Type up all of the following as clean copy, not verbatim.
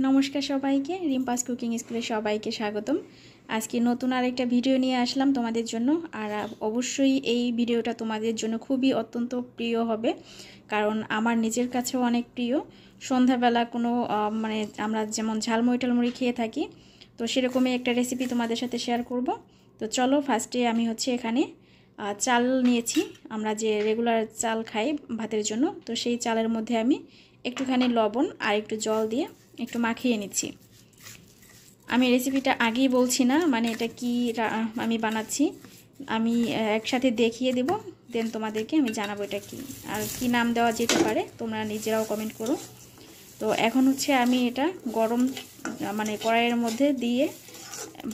নমস্কার সবাইকে, রিম্পাস কুকিং স্কুলে সবাইকে স্বাগতম। আজকে নতুন আরেকটা ভিডিও নিয়ে আসলাম তোমাদের জন্য। আর অবশ্যই এই ভিডিওটা তোমাদের জন্য খুবই অত্যন্ত প্রিয় হবে, কারণ আমার নিজের কাছেও অনেক প্রিয়। সন্ধ্যাবেলা কোনো মানে আমরা যেমন ঝালমুড়ি টালমুড়ি খেয়ে থাকি, তো সেরকমই একটা রেসিপি তোমাদের সাথে শেয়ার করব। তো চলো, ফার্স্টে আমি এখানে চাল নিয়েছি, আমরা যে রেগুলার চাল খাই ভাতের জন্য। তো সেই চালের মধ্যে আমি একটুখানি লবণ আর একটু জল দিয়ে একটু মাখিয়ে নিচ্ছি। আমি রেসিপিটা আগেই বলছি না, মানে এটা কি আমি বানাচ্ছি আমি একসাথে দেখিয়ে দেব, দেন তোমাদেরকে আমি জানাবো এটা কি আর কি নাম দেওয়া যেতে পারে, তোমরা নিজেরাও কমেন্ট করো। তো এখন আমি এটা গরম মানে কড়াইয়ের মধ্যে দিয়ে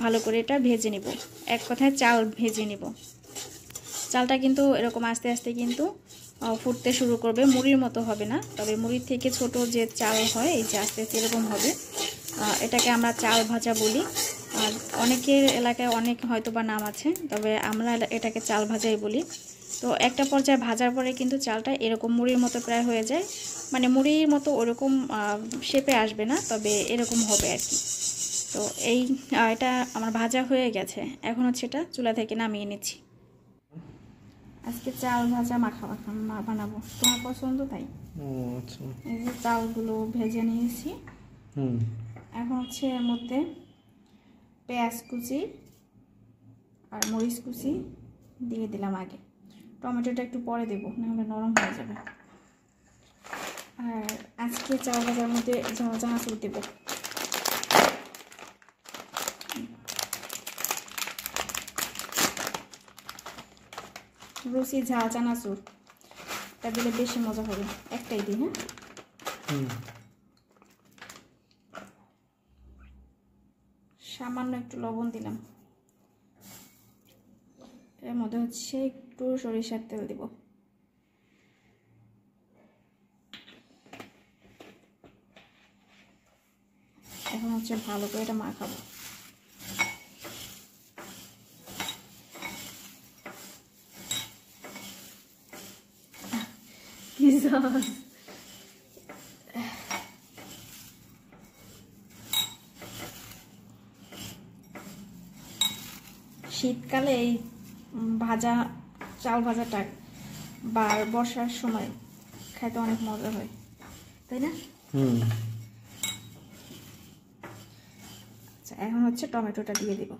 ভালো করে এটা ভেজে নিব, এক কথায় চাল ভেজে নিব। চালটা কিন্তু এরকম আস্তে আস্তে কিন্তু ফুটতে শুরু করবে, মুড়ির মতো হবে না, তবে মুড়ির থেকে ছোট যে চাল হয় এই যে আস্তে আস্তে এরকম হবে। এটাকে আমরা চাল ভাজা বলি, আর অনেকের এলাকায় অনেক হয়তো বা নাম আছে, তবে আমরা এটাকে চাল ভাজাই বলি। তো একটা পর্যায়ে ভাজার পরে কিন্তু চালটা এরকম মুড়ির মতো প্রায় হয়ে যায়, মানে মুড়ির মতো ওরকম শেপে আসবে না, তবে এরকম হবে আর কি। তো এটা আমার ভাজা হয়ে গেছে, এখন এটা চুলা থেকে নামিয়ে নিচ্ছি। আজকে চাল ভাজা মাখা বানাবো, তোমার পছন্দ তাই। আচ্ছা, এই যে চালগুলো ভেজে নিয়েছি। এখন এর মধ্যে পেঁয়াজ কুচি আর মরিচ কুচি দিয়ে দিলাম আগে, টমেটোটা একটু পরে দেবো, নাহলে নরম হয়ে যাবে। আর আজকে চাল ভাজার মধ্যে চানাচুর দেবো। রুচি ঝাল চানাচুর, এটা দিলে বেশি মজা হবে। একটাই দিই, হ্যাঁ। সামান্য একটু লবণ দিলাম, এর মধ্যে একটু সরিষার তেল দিব। এখন ভালো করে এটা মাখাবো। শীতকালে এই ভাজা চাল ভাজাটা বা বর্ষার সময় খাইতে অনেক মজা হয়, তাই না? আচ্ছা, এখন টমেটোটা দিয়ে দিব।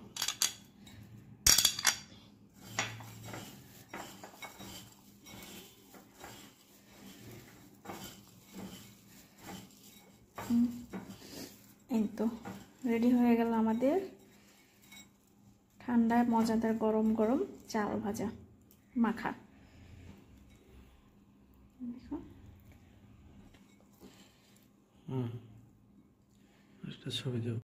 এই তো রেডি হয়ে গেল আমাদের ঠান্ডায় মজাদার গরম গরম চাল ভাজা মাখা। দেখো, ছবি দেব।